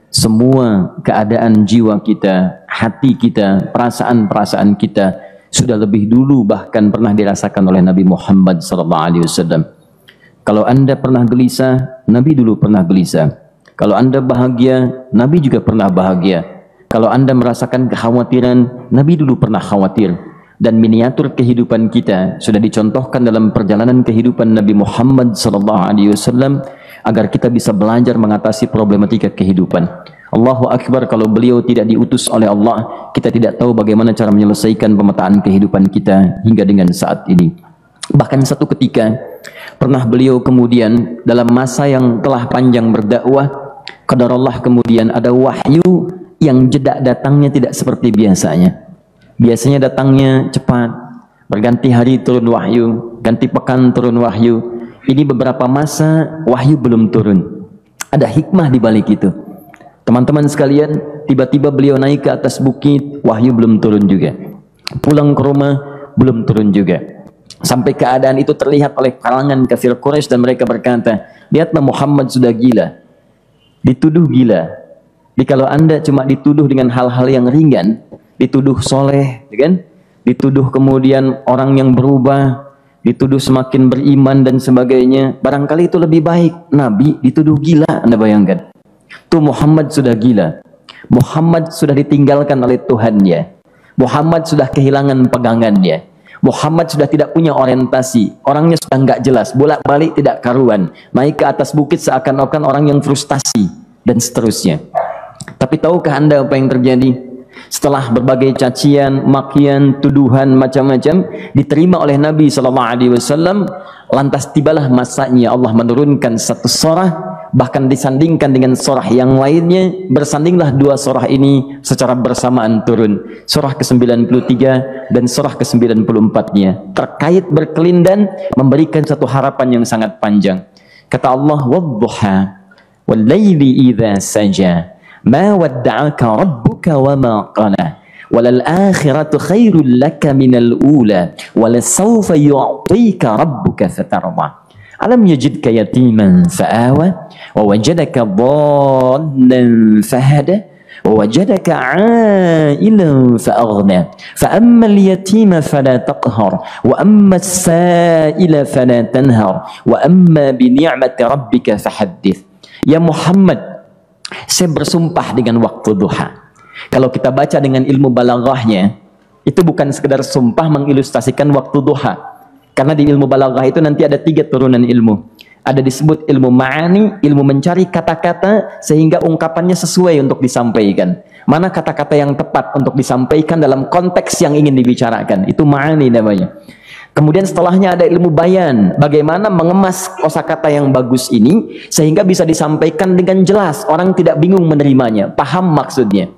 semua keadaan jiwa kita, hati kita, perasaan-perasaan kita sudah lebih dulu bahkan pernah dirasakan oleh Nabi Muhammad SAW. Kalau Anda pernah gelisah, Nabi dulu pernah gelisah. Kalau Anda bahagia, Nabi juga pernah bahagia. Kalau Anda merasakan kekhawatiran, Nabi dulu pernah khawatir. Dan miniatur kehidupan kita sudah dicontohkan dalam perjalanan kehidupan Nabi Muhammad SAW agar kita bisa belajar mengatasi problematika kehidupan. Allahu Akbar, kalau beliau tidak diutus oleh Allah, kita tidak tahu bagaimana cara menyelesaikan pemetaan kehidupan kita hingga dengan saat ini. Bahkan satu ketika pernah beliau kemudian dalam masa yang telah panjang berdakwah, qadarullah kemudian ada wahyu yang jeda datangnya tidak seperti biasanya. Biasanya datangnya cepat, berganti hari turun wahyu, ganti pekan turun wahyu. Ini beberapa masa wahyu belum turun. Ada hikmah di balik itu. Teman-teman sekalian, tiba-tiba beliau naik ke atas bukit, wahyu belum turun juga. Pulang ke rumah, belum turun juga. Sampai keadaan itu terlihat oleh kalangan kafir Quraisy dan mereka berkata, lihatlah Muhammad sudah gila. Dituduh gila. Jadi kalau Anda cuma dituduh dengan hal-hal yang ringan, dituduh soleh, kan? Dituduh kemudian orang yang berubah, dituduh semakin beriman dan sebagainya, barangkali itu lebih baik. Nabi dituduh gila, Anda bayangkan. Tuh Muhammad sudah gila. Muhammad sudah ditinggalkan oleh Tuhannya. Muhammad sudah kehilangan pegangannya. Muhammad sudah tidak punya orientasi. Orangnya sudah nggak jelas, bolak-balik tidak karuan. Naik ke atas bukit seakan-akan orang yang frustasi dan seterusnya. Tapi tahukah Anda apa yang terjadi? Setelah berbagai cacian, makian, tuduhan macam-macam diterima oleh Nabi SAW, lantas tibalah masanya Allah menurunkan satu surah, bahkan disandingkan dengan surah yang lainnya. Bersandinglah dua surah ini secara bersamaan turun, surah ke-93 dan surah ke-94-nya, terkait berkelindan memberikan satu harapan yang sangat panjang. Kata Allah, wadduha wal laili idza saja ma wadda'aka rabbuka wa ma qala walal akhiratu khairul laka minal ula walasawfa yu'tika rabbuka fatarda alam yajidka yatiman fa'awa wa wajadaka dhallan fahada wa wajadaka 'ailan fa'aghna fa ammal yatima fala taqhar wa ammas sa'ila fala tanhar wa amma bi ni'mati rabbika fahaddits. Ya Muhammad, saya bersumpah dengan waktu duha. Kalau kita baca dengan ilmu balaghahnya, itu bukan sekedar sumpah mengilustrasikan waktu duha. Karena di ilmu balaghah itu nanti ada 3 turunan ilmu. Ada disebut ilmu ma'ani, ilmu mencari kata-kata sehingga ungkapannya sesuai untuk disampaikan. Mana kata-kata yang tepat untuk disampaikan dalam konteks yang ingin dibicarakan. Itu ma'ani namanya. Kemudian setelahnya ada ilmu bayan, bagaimana mengemas kosakata yang bagus ini sehingga bisa disampaikan dengan jelas, orang tidak bingung menerimanya, paham maksudnya.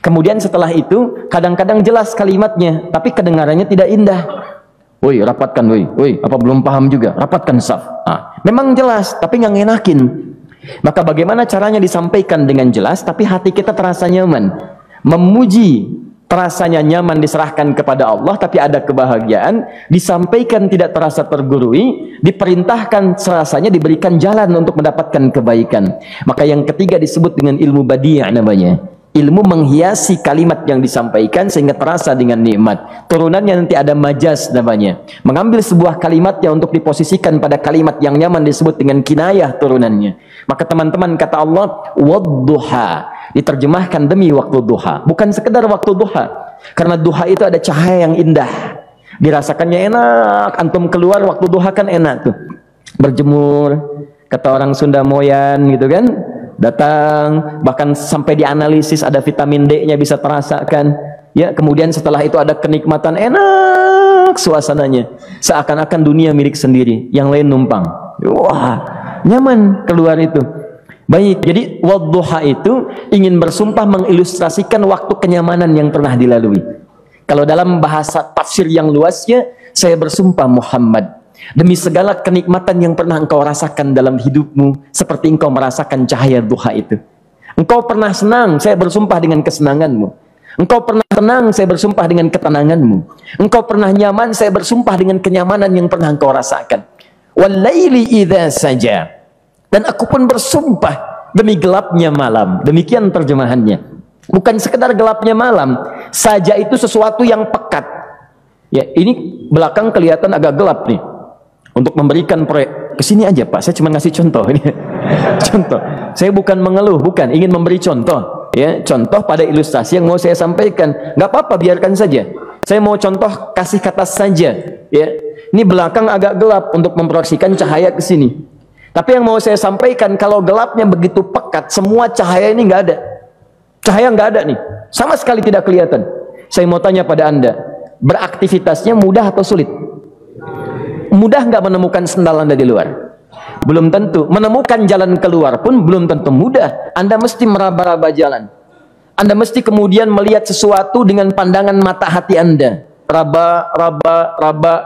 Kemudian setelah itu kadang-kadang jelas kalimatnya, tapi kedengarannya tidak indah. Woi, rapatkan, woi, apa belum paham juga? Rapatkan saf. Memang jelas, tapi nggak ngenakin. Maka bagaimana caranya disampaikan dengan jelas, tapi hati kita terasa nyaman, memuji. Rasanya nyaman diserahkan kepada Allah, tapi ada kebahagiaan, disampaikan tidak terasa tergurui, diperintahkan serasanya diberikan jalan untuk mendapatkan kebaikan. Maka yang ketiga disebut dengan ilmu badi' namanya. Ilmu menghiasi kalimat yang disampaikan sehingga terasa dengan nikmat. Turunannya nanti ada majaz namanya. Mengambil sebuah kalimat yang untuk diposisikan pada kalimat yang nyaman disebut dengan kinayah turunannya. Maka teman-teman, kata Allah, wadduha, diterjemahkan demi waktu duha. Bukan sekedar waktu duha. Karena duha itu ada cahaya yang indah. Dirasakannya enak. Antum keluar waktu duha kan enak tuh. Berjemur. Kata orang Sunda Moyan gitu kan. Datang, bahkan sampai dianalisis ada vitamin D-nya bisa terasakan. Ya, kemudian setelah itu ada kenikmatan, enak suasananya. Seakan-akan dunia milik sendiri, yang lain numpang. Wah, nyaman keluar itu. Baik, jadi wadduha itu ingin bersumpah mengilustrasikan waktu kenyamanan yang pernah dilalui. Kalau dalam bahasa tafsir yang luasnya, saya bersumpah Muhammad, demi segala kenikmatan yang pernah engkau rasakan dalam hidupmu, seperti engkau merasakan cahaya duha itu. Engkau pernah senang, saya bersumpah dengan kesenanganmu. Engkau pernah tenang, saya bersumpah dengan ketenanganmu. Engkau pernah nyaman, saya bersumpah dengan kenyamanan yang pernah engkau rasakan. Wal laili idza saja, dan aku pun bersumpah demi gelapnya malam. Demikian terjemahannya. Bukan sekedar gelapnya malam saja, itu sesuatu yang pekat. Ya, ini belakang kelihatan agak gelap nih. Untuk memberikan proyek, kesini aja Pak, saya cuma ngasih contoh ini. Contoh, saya bukan mengeluh, bukan, ingin memberi contoh. Ya, contoh pada ilustrasi yang mau saya sampaikan. Nggak apa-apa, biarkan saja. Saya mau contoh kasih kata saja. Ya, ini belakang agak gelap untuk memproyeksikan cahaya ke sini. Tapi yang mau saya sampaikan, kalau gelapnya begitu pekat, semua cahaya ini nggak ada. Cahaya nggak ada nih, sama sekali tidak kelihatan. Saya mau tanya pada Anda, beraktivitasnya mudah atau sulit? Mudah nggak menemukan sendal Anda di luar? Belum tentu. Menemukan jalan keluar pun belum tentu mudah. Anda mesti meraba-raba jalan. Anda mesti kemudian melihat sesuatu dengan pandangan mata hati Anda. Raba,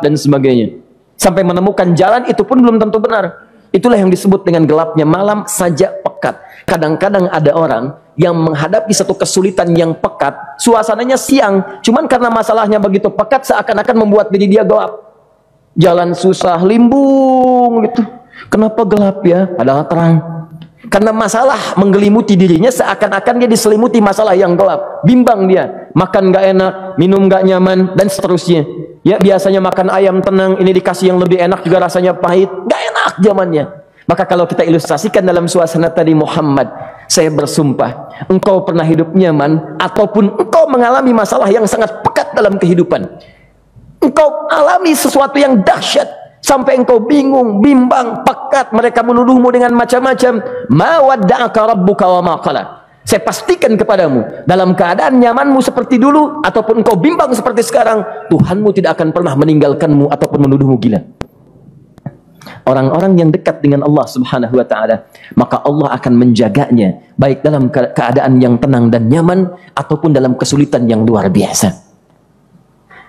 dan sebagainya. Sampai menemukan jalan, itu pun belum tentu benar. Itulah yang disebut dengan gelapnya malam saja pekat. Kadang-kadang ada orang yang menghadapi satu kesulitan yang pekat, suasananya siang, cuman karena masalahnya begitu pekat, seakan-akan membuat diri dia gelap. Jalan susah, limbung gitu. Kenapa gelap ya? Padahal terang. Karena masalah menggelimuti dirinya, seakan-akan dia diselimuti masalah yang gelap. Bimbang dia, makan gak enak, minum gak nyaman, dan seterusnya. Ya, biasanya makan ayam tenang, ini dikasih yang lebih enak juga rasanya pahit, gak enak zamannya. Maka kalau kita ilustrasikan dalam suasana tadi, Muhammad, saya bersumpah, engkau pernah hidup nyaman, ataupun engkau mengalami masalah yang sangat pekat dalam kehidupan. Engkau alami sesuatu yang dahsyat, sampai engkau bingung, bimbang, pekat, mereka menuduhmu dengan macam-macam. Ma wadda'aka rabbuka wa ma qala. Saya pastikan kepadamu, dalam keadaan nyamanmu seperti dulu, ataupun engkau bimbang seperti sekarang, Tuhanmu tidak akan pernah meninggalkanmu ataupun menuduhmu gila. Orang-orang yang dekat dengan Allah Subhanahu wa ta'ala, maka Allah akan menjaganya, baik dalam keadaan yang tenang dan nyaman, ataupun dalam kesulitan yang luar biasa.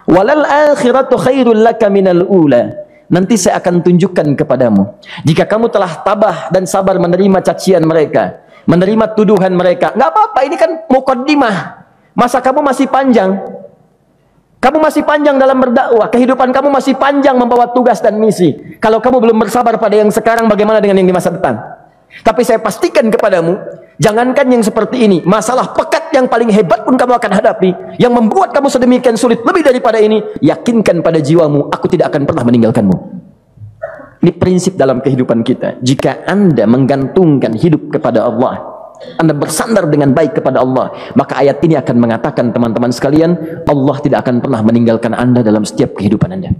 Walal akhiratu khairul laka minal ula. Nanti saya akan tunjukkan kepadamu, jika kamu telah tabah dan sabar menerima cacian mereka, menerima tuduhan mereka, nggak apa-apa, ini kan muqaddimah. Masa kamu masih panjang. Kamu masih panjang dalam berdakwah, kehidupan kamu masih panjang membawa tugas dan misi. Kalau kamu belum bersabar pada yang sekarang, bagaimana dengan yang di masa depan? Tapi saya pastikan kepadamu, jangankan yang seperti ini, masalah pekat yang paling hebat pun kamu akan hadapi, yang membuat kamu sedemikian sulit lebih daripada ini, yakinkan pada jiwamu, aku tidak akan pernah meninggalkanmu. Ini prinsip dalam kehidupan kita. Jika Anda menggantungkan hidup kepada Allah, Anda bersandar dengan baik kepada Allah, maka ayat ini akan mengatakan, teman-teman sekalian, Allah tidak akan pernah meninggalkan Anda dalam setiap kehidupan Anda.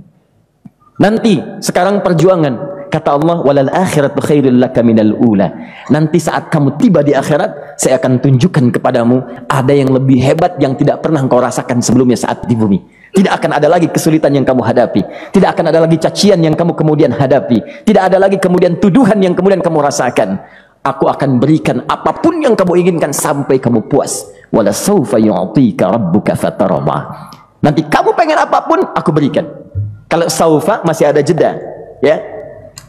Nanti, sekarang perjuangan, kata Allah, walal akhiratu khairul laka minal ula. Nanti saat kamu tiba di akhirat, saya akan tunjukkan kepadamu ada yang lebih hebat yang tidak pernah engkau rasakan sebelumnya saat di bumi. Tidak akan ada lagi kesulitan yang kamu hadapi, tidak akan ada lagi cacian yang kamu kemudian hadapi, tidak ada lagi kemudian tuduhan yang kemudian kamu rasakan. Aku akan berikan apapun yang kamu inginkan sampai kamu puas. Wala sawfa yu'tika rabbuka fatarama. Nanti kamu pengen apapun, aku berikan. Kalau saufa masih ada jeda, ya.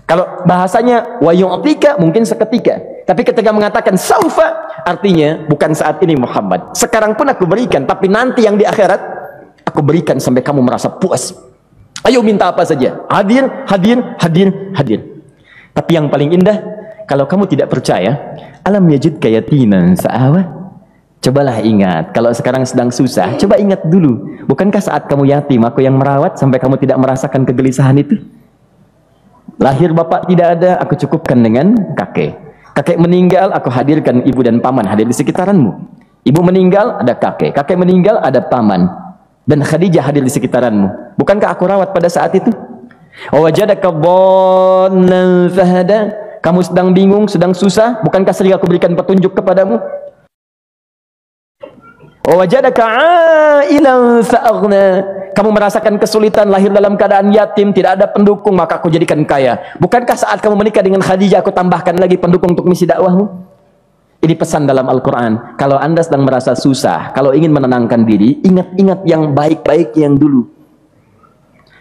Kalau bahasanya wa yu'tika mungkin seketika. Tapi ketika mengatakan saufa, artinya bukan saat ini Muhammad. Sekarang pun aku berikan, tapi nanti yang di akhirat aku berikan sampai kamu merasa puas. Ayo minta apa saja. Hadir, hadir, hadir, hadir. Tapi yang paling indah, kalau kamu tidak percaya, alam yajidka yatiman fa'awa. Cobalah ingat, kalau sekarang sedang susah, coba ingat dulu. Bukankah saat kamu yatim, aku yang merawat sampai kamu tidak merasakan kegelisahan itu? Lahir bapak tidak ada, aku cukupkan dengan kakek. Kakek meninggal, aku hadirkan ibu dan paman hadir di sekitaranmu. Ibu meninggal, ada kakek. Kakek meninggal, ada paman. Dan Khadijah hadir di sekitaranmu. Bukankah aku rawat pada saat itu? Wajadaka dhallan fahada. Kamu sedang bingung, sedang susah, bukankah sering aku berikan petunjuk kepadamu? Wajadaka ailan fa'aghna. Kamu merasakan kesulitan, lahir dalam keadaan yatim, tidak ada pendukung, maka aku jadikan kaya. Bukankah saat kamu menikah dengan Khadijah, aku tambahkan lagi pendukung untuk misi dakwahmu? Ini pesan dalam Al-Quran. Kalau Anda sedang merasa susah, kalau ingin menenangkan diri, ingat-ingat yang baik-baik yang dulu.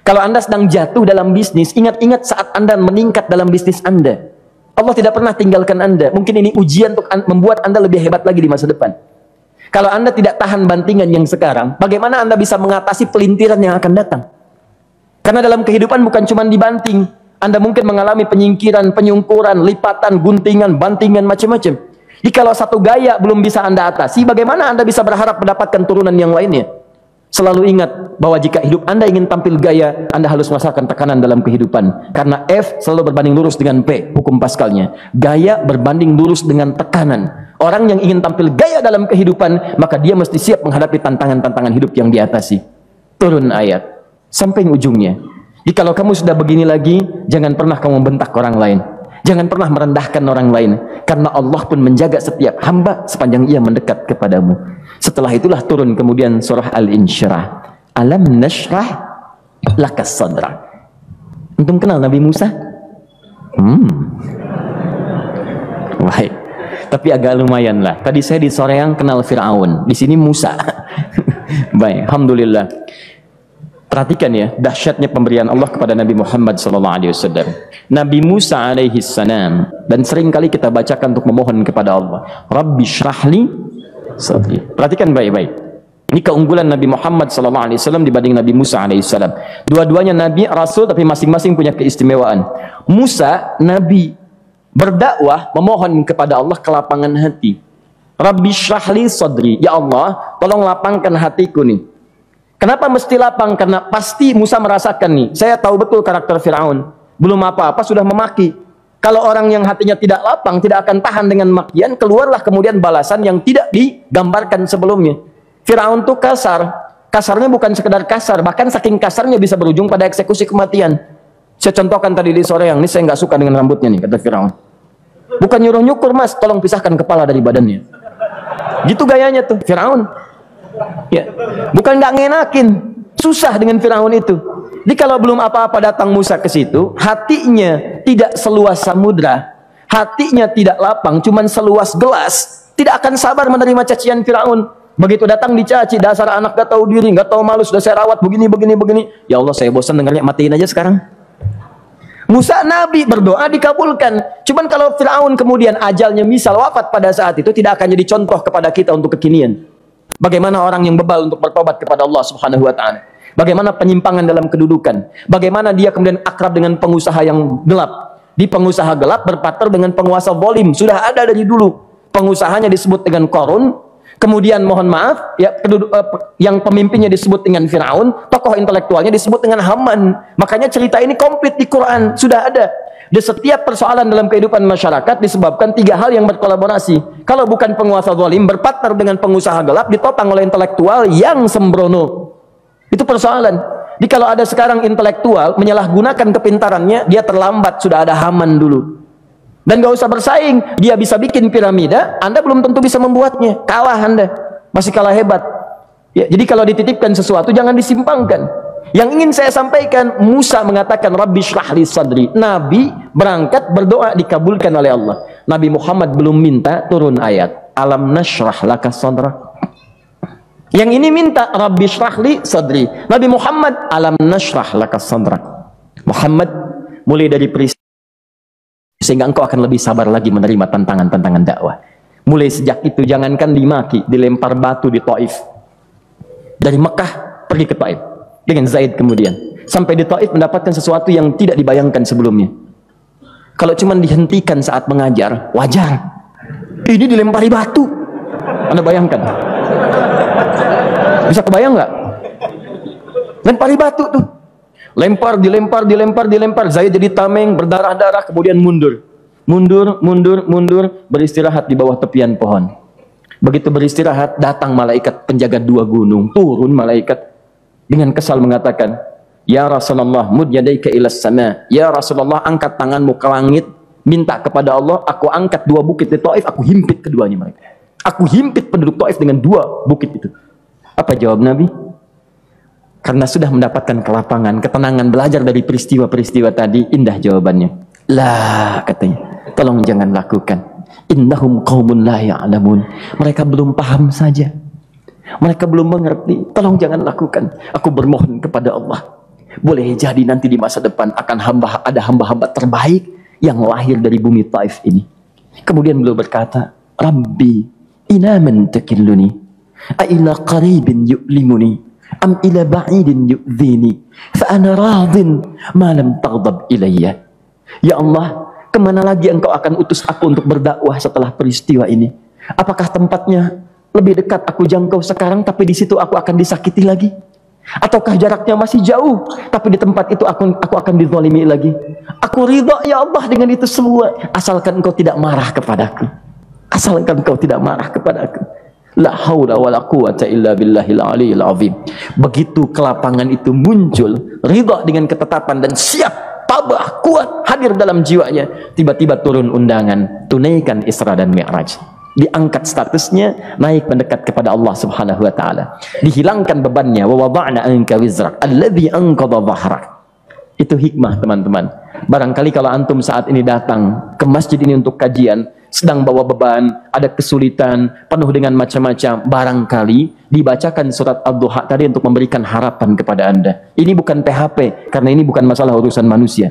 Kalau Anda sedang jatuh dalam bisnis, ingat-ingat saat Anda meningkat dalam bisnis Anda. Allah tidak pernah tinggalkan Anda. Mungkin ini ujian untuk membuat Anda lebih hebat lagi di masa depan. Kalau Anda tidak tahan bantingan yang sekarang, bagaimana Anda bisa mengatasi pelintiran yang akan datang? Karena dalam kehidupan bukan cuma dibanting. Anda mungkin mengalami penyingkiran, penyungkuran, lipatan, guntingan, bantingan, macam-macam. Jikalau satu gaya belum bisa Anda atasi, bagaimana Anda bisa berharap mendapatkan turunan yang lainnya? Selalu ingat bahwa jika hidup Anda ingin tampil gaya, Anda harus merasakan tekanan dalam kehidupan. Karena F selalu berbanding lurus dengan P, hukum Pascalnya. Gaya berbanding lurus dengan tekanan. Orang yang ingin tampil gaya dalam kehidupan, maka dia mesti siap menghadapi tantangan-tantangan hidup yang diatasi. Turun ayat sampai ujungnya. Jikalau kamu sudah begini lagi, jangan pernah kamu membentak orang lain. Jangan pernah merendahkan orang lain. Karena Allah pun menjaga setiap hamba sepanjang ia mendekat kepadamu. Setelah itulah turun kemudian surah Al-Insyirah. Alam nashrah lakas sadra. Antum kenal Nabi Musa? Baik. Tapi agak lumayan lah. Tadi saya di Soreang kenal Fir'aun. Di sini Musa. Baik, alhamdulillah. Perhatikan ya, dahsyatnya pemberian Allah kepada Nabi Muhammad SAW. Nabi Musa alaihi salam, dan sering kali kita bacakan untuk memohon kepada Allah, Rabbi syrahli sadri. Perhatikan baik-baik. Ini keunggulan Nabi Muhammad SAW dibanding Nabi Musa alaihissalam. Dua-duanya Nabi, Rasul, tapi masing-masing punya keistimewaan. Musa, Nabi, berdakwah, memohon kepada Allah kelapangan hati. Rabbi syrahli sadri. Ya Allah, tolong lapangkan hatiku nih. Kenapa mesti lapang? Karena pasti Musa merasakan nih, saya tahu betul karakter Fir'aun. Belum apa-apa sudah memaki. Kalau orang yang hatinya tidak lapang, tidak akan tahan dengan makian, keluarlah kemudian balasan yang tidak digambarkan sebelumnya. Fir'aun tuh kasar. Kasarnya bukan sekedar kasar, bahkan saking kasarnya bisa berujung pada eksekusi kematian. Saya contohkan tadi di sore yang ini, saya nggak suka dengan rambutnya nih, kata Fir'aun. Bukan nyuruh-nyukur, Mas, tolong pisahkan kepala dari badannya. Gitu gayanya tuh, Fir'aun. Ya, bukan nggak ngenakin, susah dengan Fir'aun itu. Jadi kalau belum apa-apa datang Musa ke situ, hatinya tidak seluas samudra, hatinya tidak lapang, cuman seluas gelas, tidak akan sabar menerima cacian Fir'aun. Begitu datang dicaci, dasar anak gak tahu diri, gak tahu malu, sudah saya rawat begini. Ya Allah, saya bosan dengarnya, matiin aja sekarang. Musa Nabi berdoa dikabulkan. Cuman kalau Fir'aun kemudian ajalnya misal wafat pada saat itu, tidak akan jadi contoh kepada kita untuk kekinian. Bagaimana orang yang bebal untuk bertobat kepada Allah Subhanahu wa ta'ala. Bagaimana penyimpangan dalam kedudukan. Bagaimana dia kemudian akrab dengan pengusaha yang gelap. Di pengusaha gelap berpartner dengan penguasa zalim. Sudah ada dari dulu. Pengusahanya disebut dengan Qarun. Kemudian mohon maaf, ya, yang pemimpinnya disebut dengan Fir'aun. Tokoh intelektualnya disebut dengan Haman. Makanya cerita ini komplit di Quran. Sudah ada. Di setiap persoalan dalam kehidupan masyarakat disebabkan tiga hal yang berkolaborasi. Kalau bukan penguasa zalim berpartner dengan pengusaha gelap, ditopang oleh intelektual yang sembrono. Itu persoalan. Jadi kalau ada sekarang intelektual menyalahgunakan kepintarannya, dia terlambat, sudah ada Haman dulu. Dan gak usah bersaing, dia bisa bikin piramida, Anda belum tentu bisa membuatnya. Kalah Anda, masih kalah hebat. Ya, jadi kalau dititipkan sesuatu jangan disimpangkan. Yang ingin saya sampaikan, Musa mengatakan Rabbi syrah li sadri. Nabi berangkat berdoa dikabulkan oleh Allah. Nabi Muhammad belum minta, turun ayat Alam nashrah laka sadra. Yang ini minta Rabbi syrah li sadri. Nabi Muhammad Alam nashrah laka sadra. Muhammad, mulai dari peristiwa sehingga engkau akan lebih sabar lagi menerima tantangan-tantangan dakwah. Mulai sejak itu jangankan dimaki, dilempar batu di Taif. Dari Mekah pergi ke Taif dengan Zaid kemudian. Sampai di Taif mendapatkan sesuatu yang tidak dibayangkan sebelumnya. Kalau cuma dihentikan saat mengajar, wajar. Ini dilempari batu. Anda bayangkan? Bisa kebayang nggak? Lempari batu tuh. Dilempar. Zaid jadi tameng, berdarah-darah, kemudian mundur. Mundur, beristirahat di bawah tepian pohon. Begitu beristirahat, datang malaikat penjaga dua gunung. Turun malaikat dengan kesal mengatakan, Ya Rasulullah, mud yadaika ilas sama. Ya Rasulullah, angkat tanganmu ke langit, minta kepada Allah, aku angkat dua bukit di Taif, aku himpit keduanya mereka. Aku himpit penduduk Taif dengan dua bukit itu. Apa jawab Nabi? Karena sudah mendapatkan kelapangan, ketenangan, belajar dari peristiwa-peristiwa tadi, indah jawabannya. Lah, katanya, tolong jangan lakukan. Innahum qaumun la ya'lamun. Mereka belum paham saja. Mereka belum mengerti. Tolong jangan lakukan. Aku bermohon kepada Allah. Boleh jadi nanti di masa depan akan ada hamba-hamba terbaik yang lahir dari bumi Taif ini. Kemudian beliau berkata, Rabbi, ina man takilluni, a ila qaribin yu'limuni, am ila ba'idin yu'dhini, fa ana radin ma lam taghdab ilayya. Ya Allah, kemana lagi engkau akan utus aku untuk berdakwah setelah peristiwa ini? Apakah tempatnya lebih dekat aku jangkau sekarang, tapi di situ aku akan disakiti lagi? Ataukah jaraknya masih jauh, tapi di tempat itu aku akan dizalimi lagi? Aku ridha ya Allah dengan itu semua, asalkan engkau tidak marah kepadaku. Asalkan engkau tidak marah kepadaku. La haula wala quwata illa billahil aliyil azim. Begitu kelapangan itu muncul, ridha dengan ketetapan dan siap, tabah, kuat, hadir dalam jiwanya, tiba-tiba turun undangan, tunaikan Isra dan Mi'raj. Diangkat statusnya, naik mendekat kepada Allah Subhanahu wa taala. Dihilangkan bebannya, wa wada'na anka wizrak alladhi anqadha dhahrak. Itu hikmah, teman-teman. Barangkali kalau antum saat ini datang ke masjid ini untuk kajian, sedang bawa beban, ada kesulitan, penuh dengan macam-macam, barangkali dibacakan surat Ad-Duha tadi untuk memberikan harapan kepada Anda. Ini bukan PHP, karena ini bukan masalah urusan manusia.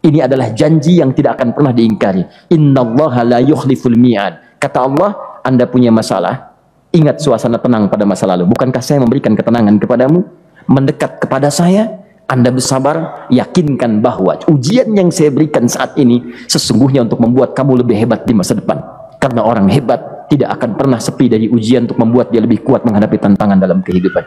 Ini adalah janji yang tidak akan pernah diingkari. Innallaha la yukhliful mi'ad. Kata Allah, Anda punya masalah, ingat suasana tenang pada masa lalu. Bukankah saya memberikan ketenangan kepadamu? Mendekat kepada saya, Anda bersabar, yakinkan bahwa ujian yang saya berikan saat ini sesungguhnya untuk membuat kamu lebih hebat di masa depan. Karena orang hebat tidak akan pernah sepi dari ujian untuk membuat dia lebih kuat menghadapi tantangan dalam kehidupan.